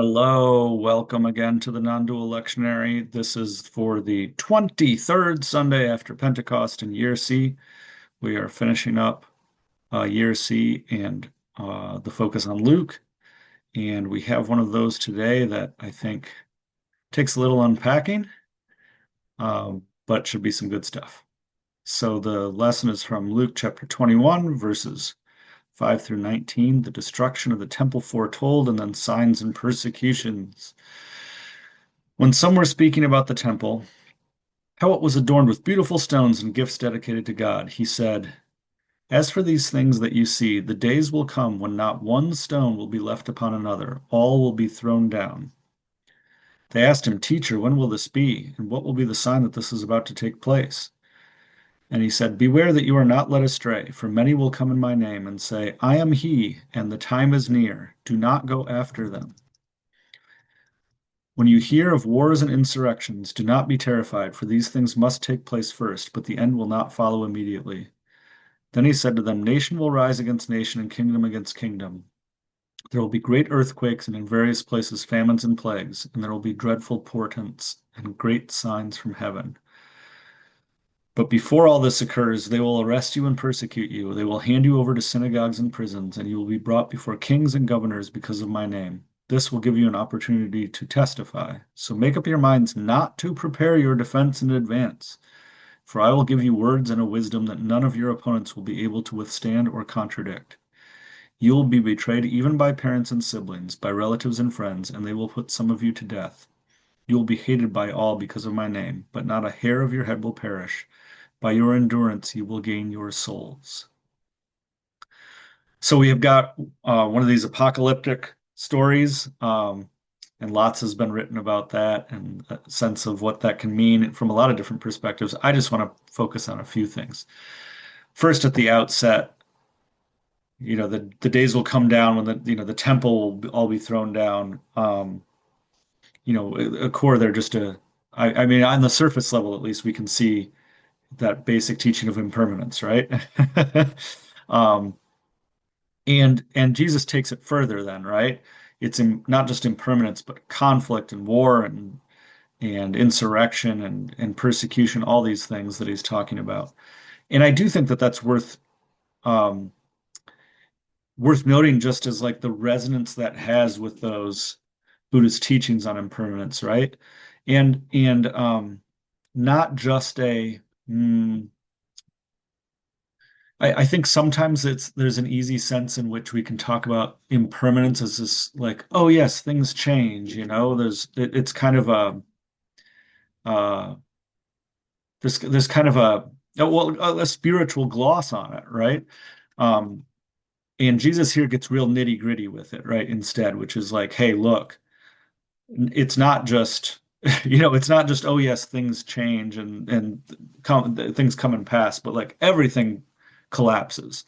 Hello, welcome again to the non-dual lectionary. This is for the 23rd Sunday after Pentecost in Year C. We are finishing up Year C and the focus on Luke. And we have one of those today that I think takes a little unpacking, but should be some good stuff. So the lesson is from Luke chapter 21, verses 5 through 19, the destruction of the temple foretold, and then signs and persecutions. When some were speaking about the temple, how it was adorned with beautiful stones and gifts dedicated to God, he said, "As for these things that you see, the days will come when not one stone will be left upon another, all will be thrown down." They asked him, "Teacher, when will this be? And what will be the sign that this is about to take place?" And he said, "Beware that you are not led astray, for many will come in my name and say, 'I am he, and the time is near. Do not go after them.' When you hear of wars and insurrections, do not be terrified, for these things must take place first, but the end will not follow immediately." Then he said to them, "Nation will rise against nation and kingdom against kingdom. There will be great earthquakes and in various places famines and plagues, and there will be dreadful portents and great signs from heaven. But before all this occurs, they will arrest you and persecute you. They will hand you over to synagogues and prisons, and you will be brought before kings and governors because of my name. This will give you an opportunity to testify. So make up your minds not to prepare your defense in advance, for I will give you words and a wisdom that none of your opponents will be able to withstand or contradict. You will be betrayed even by parents and siblings, by relatives and friends, and they will put some of you to death. You will be hated by all because of my name, but not a hair of your head will perish. By your endurance, you will gain your souls." So we have got one of these apocalyptic stories, and lots has been written about that and a sense of what that can mean from a lot of different perspectives. I just want to focus on a few things. First, at the outset, the days will come down when the temple will all be thrown down. A core, they're just I mean, on the surface level, at least, we can see that basic teaching of impermanence, right? um, and Jesus takes it further then, right? It's not just impermanence, but conflict and war and insurrection and persecution, all these things that he's talking about. And I do think that that's um, worth noting, just as like the resonance that has with those Buddhist teachings on impermanence, right? And not just I think sometimes there's an easy sense in which we can talk about impermanence as this like, oh yes, things change, it's kind of uh this kind of a spiritual gloss on it, right? Um and Jesus here gets real nitty-gritty with it, right? Instead, which is like, hey, look, it's not just it's not just, oh yes, things change and things come and pass, but like everything collapses.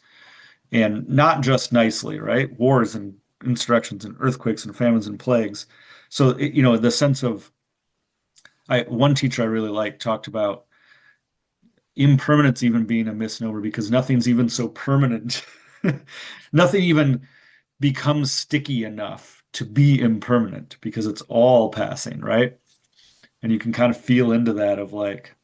And not just nicely, right? Wars and insurrections and earthquakes and famines and plagues. So, the sense of one teacher I really liked talked about impermanence even being a misnomer because nothing's even so permanent. Nothing even becomes sticky enough to be impermanent because it's all passing, right? And you can kind of feel into that of like,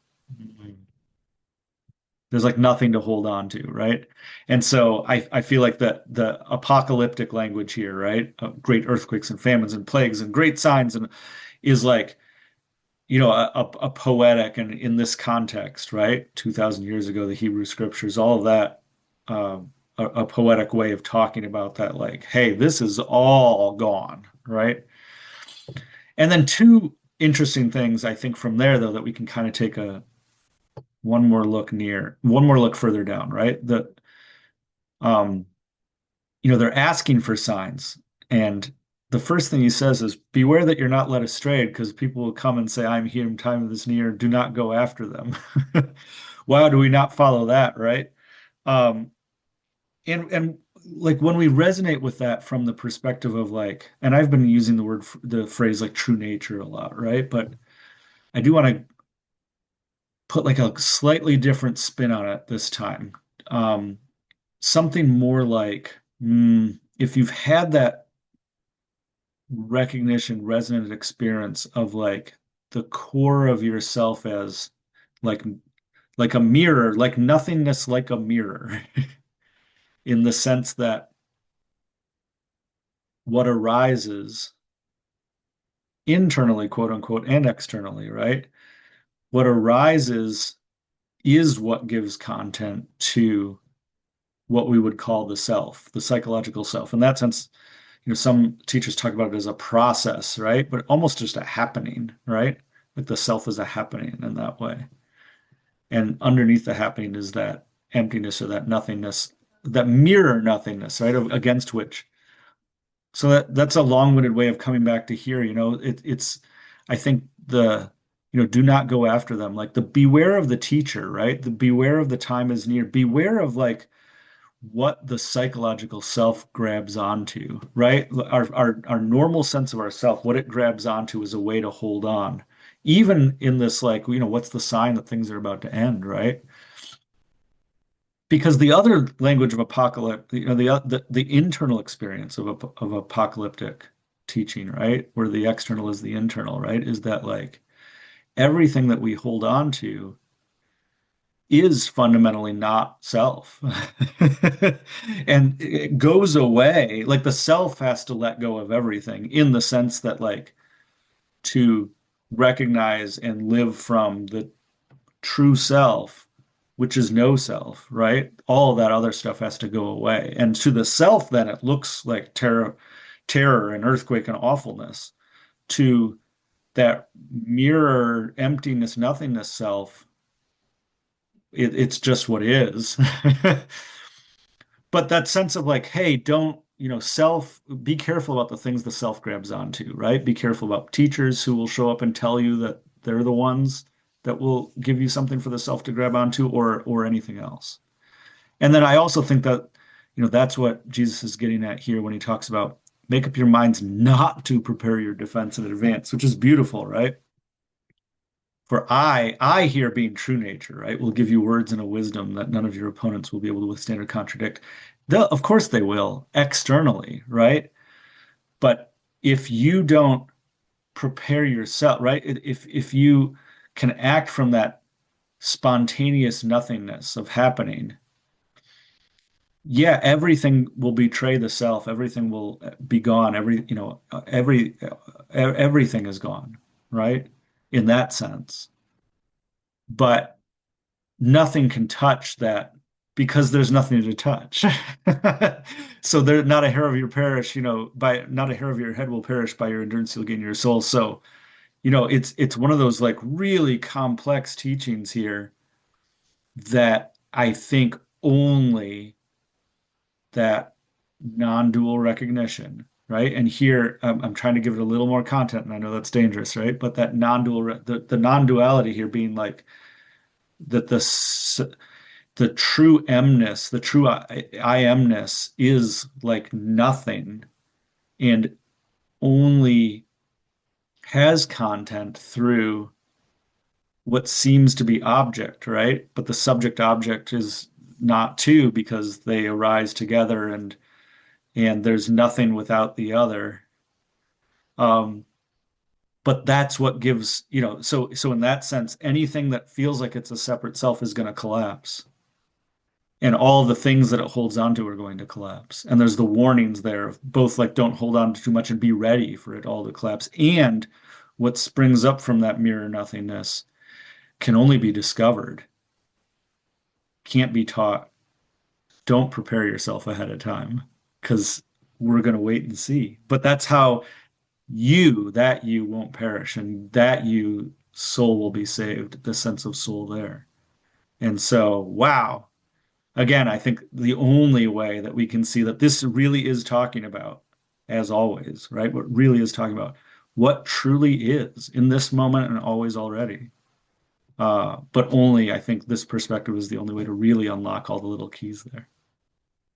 there's like nothing to hold on to, right? And so I feel like the apocalyptic language here, right? Of great earthquakes and famines and plagues and great signs and is like, a poetic and in this context, right? 2,000 years ago, the Hebrew scriptures, all of that, a poetic way of talking about that, like, hey, this is all gone, right? And then two interesting things I think from there, though, that we can kind of take one more look further down, right? Um, they're asking for signs. And the first thing he says is, beware that you're not led astray, because people will come and say, I'm here, time is near, do not go after them. Why do we not follow that, right? Um, and like when we resonate with that from the perspective of like, and I've been using the phrase like true nature a lot, right? But I do want to put like a slightly different spin on it this time. Um, Something more like, if you've had that recognition, resonant experience of like the core of yourself as like like a mirror, like nothingness, like a mirror, in the sense that what arises internally, quote unquote, and externally, right? What arises is what gives content to what we would call the self, the psychological self. In that sense, some teachers talk about it as a process, right? But almost just a happening, right? Like the self is a happening in that way. And underneath the happening is that emptiness or that nothingness, that mirror nothingness, right? Against which. So that's a long-winded way of coming back to here. It's I think do not go after them. Like the beware of the teacher, right? The beware of the time is near. Beware of like what the psychological self grabs onto, right? Our normal sense of ourself, what it grabs onto is a way to hold on. Even in this, like, what's the sign that things are about to end, right? Because the other language of apocalypse, the internal experience of apocalyptic teaching, right, where the external is the internal, right, is that like everything that we hold on to is fundamentally not self. And it goes away. Like the self has to let go of everything in the sense that like to recognize and live from the true self, which is no self, right? All of that other stuff has to go away. And to the self, then it looks like terror and earthquake and awfulness. To that mirror emptiness, nothingness self, it's just what is. But that sense of like, hey, don't, be careful about the things the self grabs onto, right? Be careful about teachers who will show up and tell you that they're the ones that will give you something for the self to grab onto or anything else. And then I also think that, that's what Jesus is getting at here when he talks about make up your minds not to prepare your defense in advance, which is beautiful, right? For I here being true nature, right, will give you words and a wisdom that none of your opponents will be able to withstand or contradict. Of course they will externally, right? But if you don't prepare yourself, right? If you can act from that spontaneous nothingness of happening, yeah, everything will betray the self. Everything will be gone. Everything is gone, right? In that sense. But nothing can touch that because there's nothing to touch. So there, not a hair of your perish, by not a hair of your head will perish by your endurance, you'll gain your soul. So, it's one of those like really complex teachings here that I think only that non-dual recognition, right? And here I'm trying to give it a little more content, and I know that's dangerous, right? But that the non-duality here being like that the true emness, the true I amness is like nothing and only has content through what seems to be object, right? But the subject object is not two because they arise together and there's nothing without the other. Um, but that's what gives, so in that sense, anything that feels like it's a separate self is going to collapse. And all the things that it holds on to are going to collapse. And there's the warnings there of both like don't hold on to too much and be ready for it all to collapse. And what springs up from that mirror nothingness can only be discovered, can't be taught. Don't prepare yourself ahead of time because we're going to wait and see. But that's how that you won't perish and that you soul will be saved, the sense of soul there. And so, wow. Again, I think the only way that we can see that this really is talking about, as always, right? What really is talking about what truly is in this moment and always already. But only I think this perspective is the only way to really unlock all the little keys there.